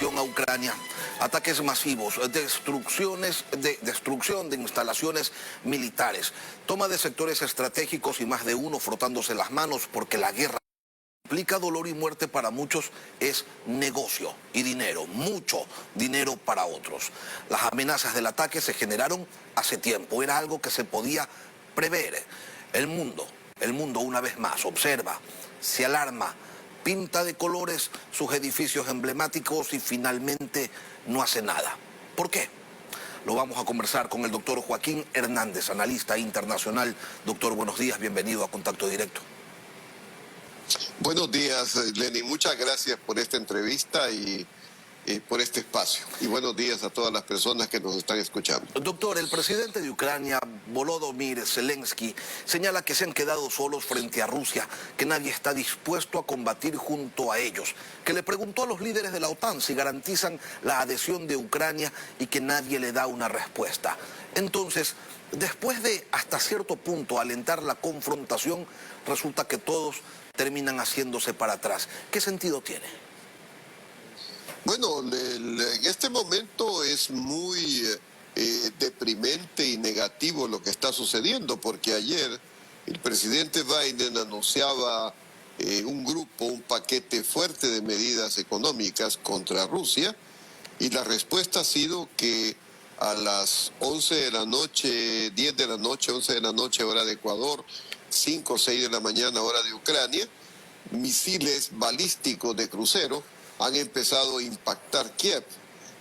invasión a Ucrania, ataques masivos, destrucción de instalaciones militares, toma de sectores estratégicos y más de uno frotándose las manos porque la guerra implica dolor y muerte para muchos, es negocio y dinero, mucho dinero para otros. Las amenazas del ataque se generaron hace tiempo, era algo que se podía prever. El mundo una vez más observa, se alarma, pinta de colores sus edificios emblemáticos y finalmente no hace nada. ¿Por qué? Lo vamos a conversar con el doctor Joaquín Hernández, analista internacional. Doctor, buenos días, bienvenido a Contacto Directo. Buenos días, Lenny. Muchas gracias por esta entrevista y por este espacio. Y buenos días a todas las personas que nos están escuchando. Doctor, el presidente de Ucrania, Volodymyr Zelensky, señala que se han quedado solos frente a Rusia, que nadie está dispuesto a combatir junto a ellos, que le preguntó a los líderes de la OTAN si garantizan la adhesión de Ucrania y que nadie le da una respuesta. Entonces, después de hasta cierto punto alentar la confrontación, resulta que todos terminan haciéndose para atrás. ¿Qué sentido tiene? Bueno, en este momento es muy deprimente y negativo lo que está sucediendo, porque ayer el presidente Biden anunciaba un paquete fuerte de medidas económicas contra Rusia, y la respuesta ha sido que a las 11 de la noche, 10 de la noche, 11 de la noche, hora de Ecuador, 5 o 6 de la mañana, hora de Ucrania, misiles balísticos de crucero han empezado a impactar Kiev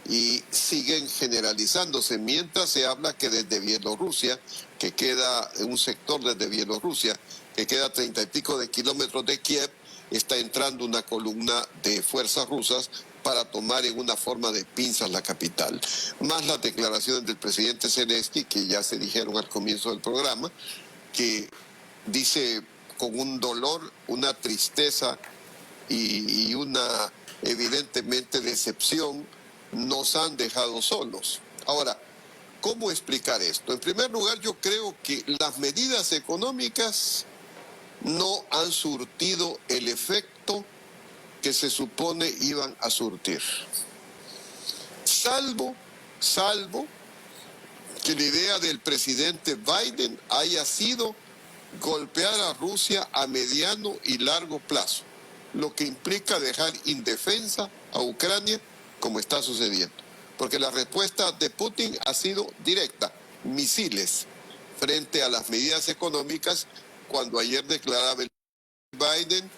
y siguen generalizándose, mientras se habla que desde Bielorrusia, que queda un sector desde Bielorrusia, que queda a 30 y pico de kilómetros de Kiev, está entrando una columna de fuerzas rusas para tomar en una forma de pinzas la capital. Más las declaraciones del presidente Zelensky, que ya se dijeron al comienzo del programa, que dice con un dolor, una tristeza y una evidentemente decepción, nos han dejado solos. Ahora, ¿cómo explicar esto? En primer lugar, yo creo que las medidas económicas no han surtido el efecto que se supone iban a surtir. Salvo que la idea del presidente Biden haya sido golpear a Rusia a mediano y largo plazo, lo que implica dejar indefensa a Ucrania, como está sucediendo. Porque la respuesta de Putin ha sido directa, misiles, frente a las medidas económicas, cuando ayer declaraba el Biden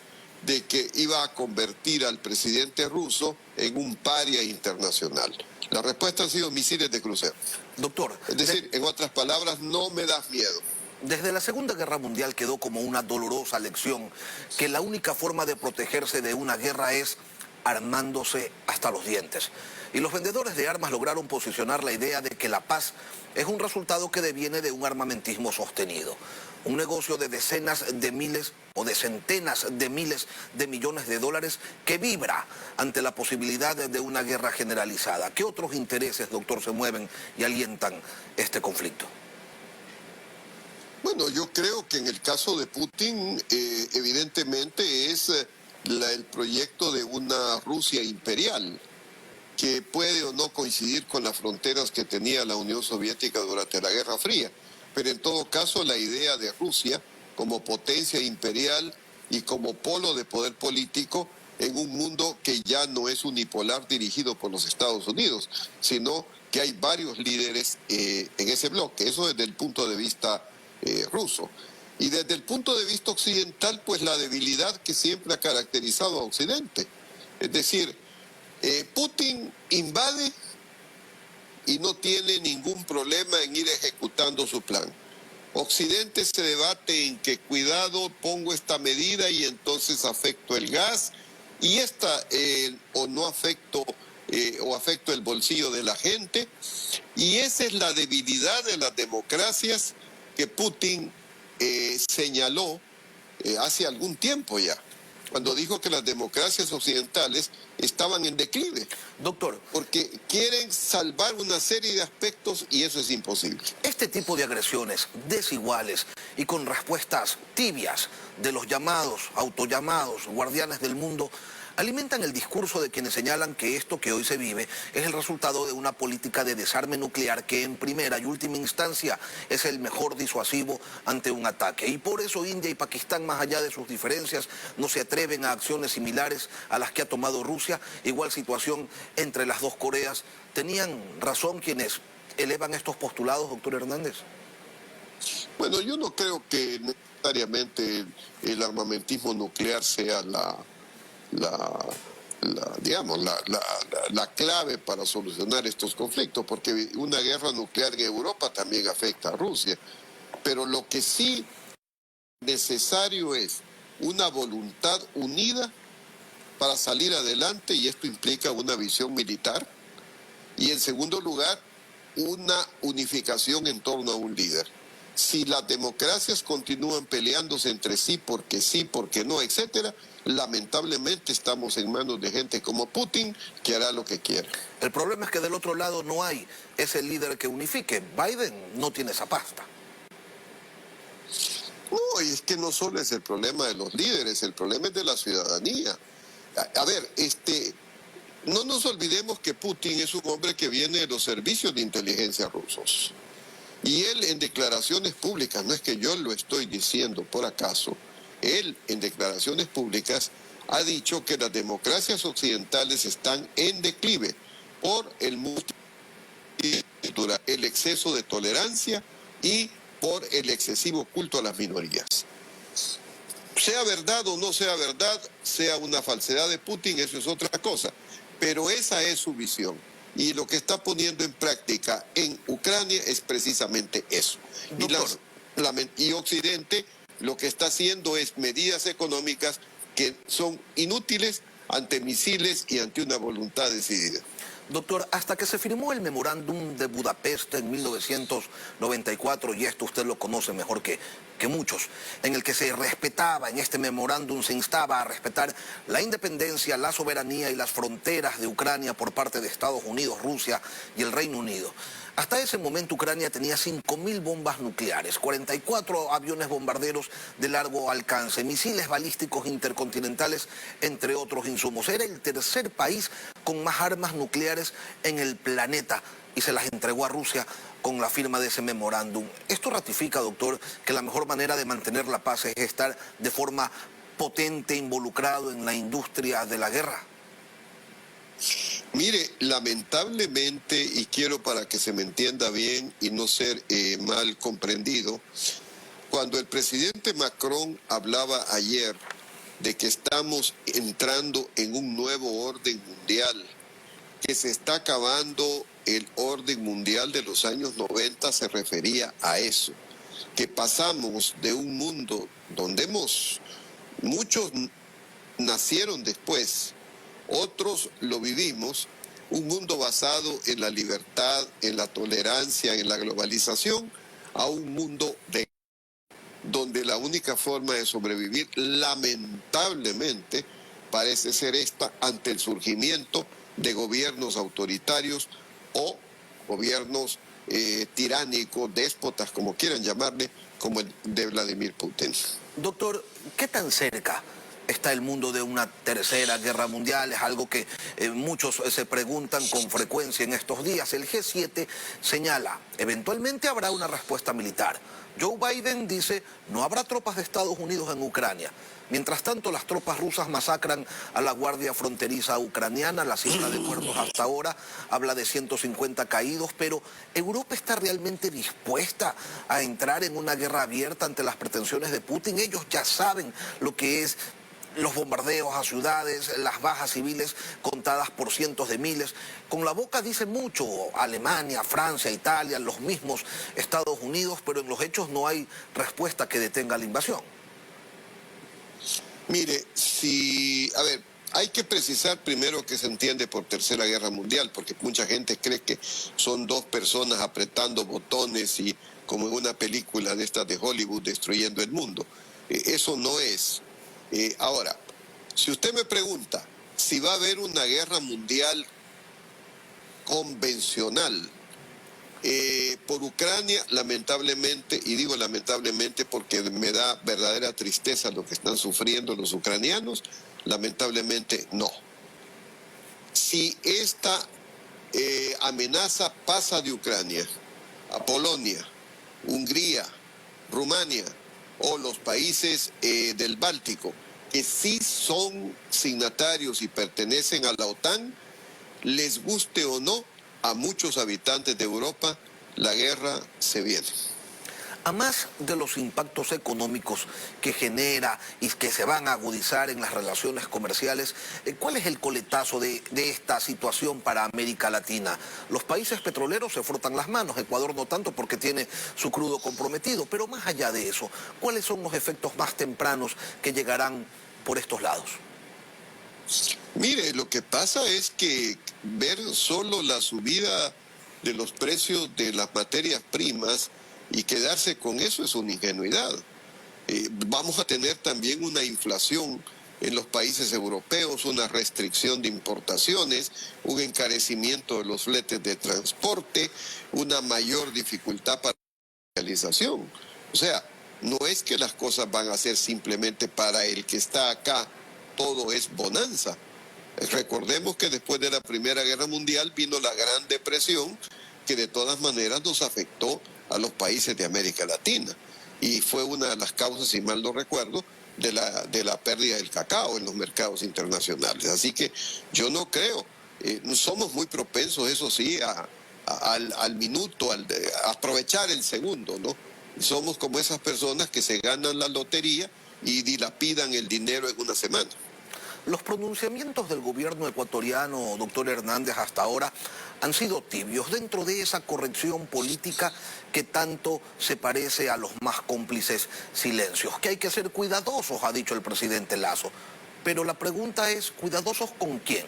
de que iba a convertir al presidente ruso en un paria internacional. La respuesta ha sido misiles de crucero. Doctor, es decir, en otras palabras, no me das miedo. Desde la Segunda Guerra Mundial quedó como una dolorosa lección que la única forma de protegerse de una guerra es armándose hasta los dientes. Y los vendedores de armas lograron posicionar la idea de que la paz es un resultado que deviene de un armamentismo sostenido. Un negocio de decenas de miles o de centenas de miles de millones de dólares que vibra ante la posibilidad de una guerra generalizada. ¿Qué otros intereses, doctor, se mueven y alientan este conflicto? Bueno, yo creo que en el caso de Putin, evidentemente es el proyecto de una Rusia imperial, que puede o no coincidir con las fronteras que tenía la Unión Soviética durante la Guerra Fría. Pero en todo caso, la idea de Rusia como potencia imperial y como polo de poder político en un mundo que ya no es unipolar dirigido por los Estados Unidos, sino que hay varios líderes en ese bloque. Eso desde el punto de vista ruso. Y desde el punto de vista occidental, pues la debilidad que siempre ha caracterizado a Occidente. Es decir, Putin invade y no tiene ningún problema en ir ejecutando su plan. Occidente se debate en que cuidado, pongo esta medida y entonces afecto el gas, y o no afecto o afecto el bolsillo de la gente. Y esa es la debilidad de las democracias que Putin señaló hace algún tiempo ya, cuando dijo que las democracias occidentales estaban en declive. Doctor, porque quieren salvar una serie de aspectos y eso es imposible. Este tipo de agresiones desiguales y con respuestas tibias de los llamados, autollamados guardianes del mundo alimentan el discurso de quienes señalan que esto que hoy se vive es el resultado de una política de desarme nuclear que en primera y última instancia es el mejor disuasivo ante un ataque. Y por eso India y Pakistán, más allá de sus diferencias, no se atreven a acciones similares a las que ha tomado Rusia. Igual situación entre las dos Coreas. ¿Tenían razón quienes elevan estos postulados, doctor Hernández? Bueno, yo no creo que necesariamente el armamentismo nuclear sea la clave para solucionar estos conflictos, porque una guerra nuclear en Europa también afecta a Rusia. Pero lo que sí necesario es una voluntad unida para salir adelante, y esto implica una visión militar, y en segundo lugar, una unificación en torno a un líder. Si las democracias continúan peleándose entre sí, porque no, etcétera, lamentablemente estamos en manos de gente como Putin, que hará lo que quiera. El problema es que del otro lado no hay ese líder que unifique. Biden no tiene esa pasta. No, y es que no solo es el problema de los líderes, el problema es de la ciudadanía. A ver, no nos olvidemos que Putin es un hombre que viene de los servicios de inteligencia rusos. Y él en declaraciones públicas, no es que yo lo estoy diciendo por acaso, él en declaraciones públicas ha dicho que las democracias occidentales están en declive por el el exceso de tolerancia y por el excesivo culto a las minorías. Sea verdad o no sea verdad, sea una falsedad de Putin, eso es otra cosa. Pero esa es su visión. Y lo que está poniendo en práctica en Ucrania es precisamente eso. Y Occidente lo que está haciendo es medidas económicas que son inútiles ante misiles y ante una voluntad decidida. Doctor, hasta que se firmó el memorándum de Budapest en 1994, y esto usted lo conoce mejor que muchos, en el que se respetaba, en este memorándum se instaba a respetar la independencia, la soberanía y las fronteras de Ucrania por parte de Estados Unidos, Rusia y el Reino Unido. Hasta ese momento Ucrania tenía 5.000 bombas nucleares, 44 aviones bombarderos de largo alcance, misiles balísticos intercontinentales, entre otros insumos. Era el tercer país con más armas nucleares en el planeta y se las entregó a Rusia con la firma de ese memorándum. Esto ratifica, doctor, que la mejor manera de mantener la paz es estar de forma potente involucrado en la industria de la guerra. Mire, lamentablemente, y quiero para que se me entienda bien y no ser mal comprendido, cuando el presidente Macron hablaba ayer de que estamos entrando en un nuevo orden mundial, que se está acabando el orden mundial de los años 90, se refería a eso, que pasamos de un mundo donde muchos nacieron después, otros lo vivimos, un mundo basado en la libertad, en la tolerancia, en la globalización, a un mundo donde la única forma de sobrevivir, lamentablemente, parece ser esta ante el surgimiento de gobiernos autoritarios o gobiernos tiránicos, déspotas, como quieran llamarle, como el de Vladimir Putin. Doctor, ¿qué tan cerca está el mundo de una tercera guerra mundial? Es algo que muchos se preguntan con frecuencia en estos días. El G7 señala, eventualmente habrá una respuesta militar. Joe Biden dice, no habrá tropas de Estados Unidos en Ucrania. Mientras tanto, las tropas rusas masacran a la Guardia Fronteriza ucraniana. La cifra de muertos hasta ahora habla de 150 caídos, pero ¿Europa está realmente dispuesta a entrar en una guerra abierta ante las pretensiones de Putin? Ellos ya saben lo que es los bombardeos a ciudades, las bajas civiles contadas por cientos de miles. Con la boca dicen mucho, Alemania, Francia, Italia, los mismos Estados Unidos, pero en los hechos no hay respuesta que detenga la invasión. Mire, hay que precisar primero qué se entiende por Tercera Guerra Mundial, porque mucha gente cree que son dos personas apretando botones y como en una película de estas de Hollywood destruyendo el mundo. Eso no es. Ahora, si usted me pregunta si va a haber una guerra mundial convencional por Ucrania, lamentablemente, y digo lamentablemente porque me da verdadera tristeza lo que están sufriendo los ucranianos, Lamentablemente no. Si esta amenaza pasa de Ucrania a Polonia, Hungría, Rumania o los países del Báltico, que sí son signatarios y pertenecen a la OTAN, les guste o no, a muchos habitantes de Europa, la guerra se viene. A más de los impactos económicos que genera y que se van a agudizar en las relaciones comerciales, ¿cuál es el coletazo de esta situación para América Latina? Los países petroleros se frotan las manos, Ecuador no tanto porque tiene su crudo comprometido, pero más allá de eso, ¿cuáles son los efectos más tempranos que llegarán por estos lados? Mire, lo que pasa es que ver solo la subida de los precios de las materias primas y quedarse con eso es una ingenuidad. Vamos a tener también una inflación en los países europeos, una restricción de importaciones, un encarecimiento de los fletes de transporte, una mayor dificultad para la comercialización. O sea, no es que las cosas van a ser simplemente para el que está acá, todo es bonanza. Recordemos que después de la Primera Guerra Mundial vino la Gran Depresión, que de todas maneras nos afectó a los países de América Latina. Y fue una de las causas, si mal no recuerdo, de la pérdida del cacao en los mercados internacionales. Así que yo no creo, somos muy propensos, eso sí, al minuto, a aprovechar el segundo, ¿no? Somos como esas personas que se ganan la lotería y dilapidan el dinero en una semana. Los pronunciamientos del gobierno ecuatoriano, doctor Hernández, hasta ahora han sido tibios dentro de esa corrección política que tanto se parece a los más cómplices silencios. Que hay que ser cuidadosos, ha dicho el presidente Lasso. Pero la pregunta es, ¿cuidadosos con quién?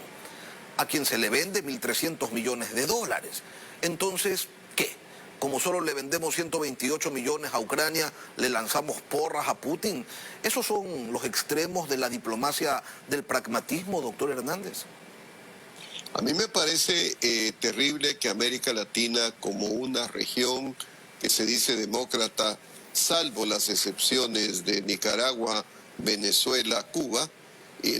A quien se le vende 1.300 millones de dólares. Entonces, ¿qué? Como solo le vendemos 128 millones a Ucrania, le lanzamos porras a Putin. ¿Esos son los extremos de la diplomacia del pragmatismo, doctor Hernández? A mí me parece terrible que América Latina, como una región que se dice demócrata, salvo las excepciones de Nicaragua, Venezuela, Cuba,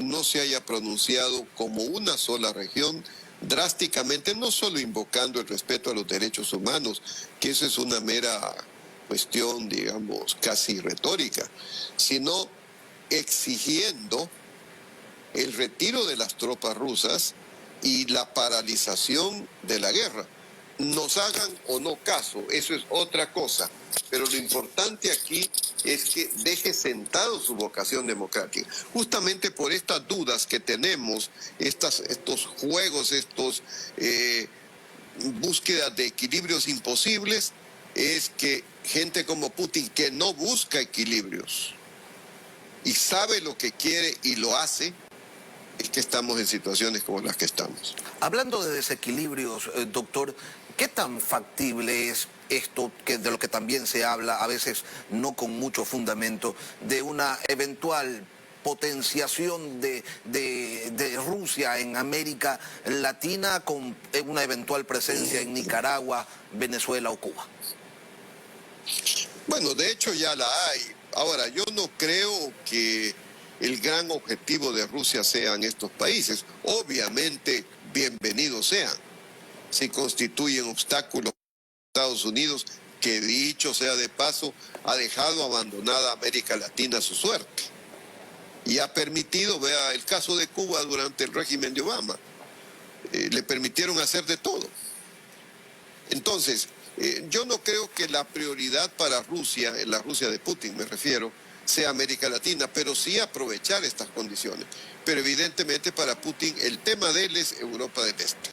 no se haya pronunciado como una sola región, drásticamente, no solo invocando el respeto a los derechos humanos, que eso es una mera cuestión, digamos, casi retórica, sino exigiendo el retiro de las tropas rusas y la paralización de la guerra. Nos hagan o no caso, eso es otra cosa, pero lo importante aquí es que deje sentado su vocación democrática. Justamente por estas dudas que tenemos, estos juegos, búsquedas de equilibrios imposibles, es que gente como Putin, que no busca equilibrios y sabe lo que quiere y lo hace, es que estamos en situaciones como las que estamos. Hablando de desequilibrios, doctor, ¿qué tan factible es esto, de lo que también se habla, a veces no con mucho fundamento, de una eventual potenciación de Rusia en América Latina con una eventual presencia en Nicaragua, Venezuela o Cuba? Bueno, de hecho ya la hay. Ahora, yo no creo que el gran objetivo de Rusia sean estos países. Obviamente, bienvenidos sean. Si constituyen obstáculos para Estados Unidos, que dicho sea de paso, ha dejado abandonada a América Latina a su suerte. Y ha permitido, vea el caso de Cuba durante el régimen de Obama, le permitieron hacer de todo. Entonces, yo no creo que la prioridad para Rusia, en la Rusia de Putin me refiero, sea América Latina, pero sí aprovechar estas condiciones. Pero evidentemente para Putin el tema de él es Europa del Este.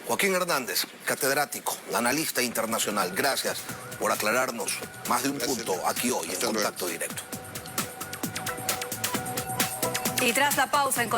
Joaquín Hernández, catedrático, analista internacional, gracias por aclararnos más de un punto aquí hoy en Contacto Directo. Y tras la pausa en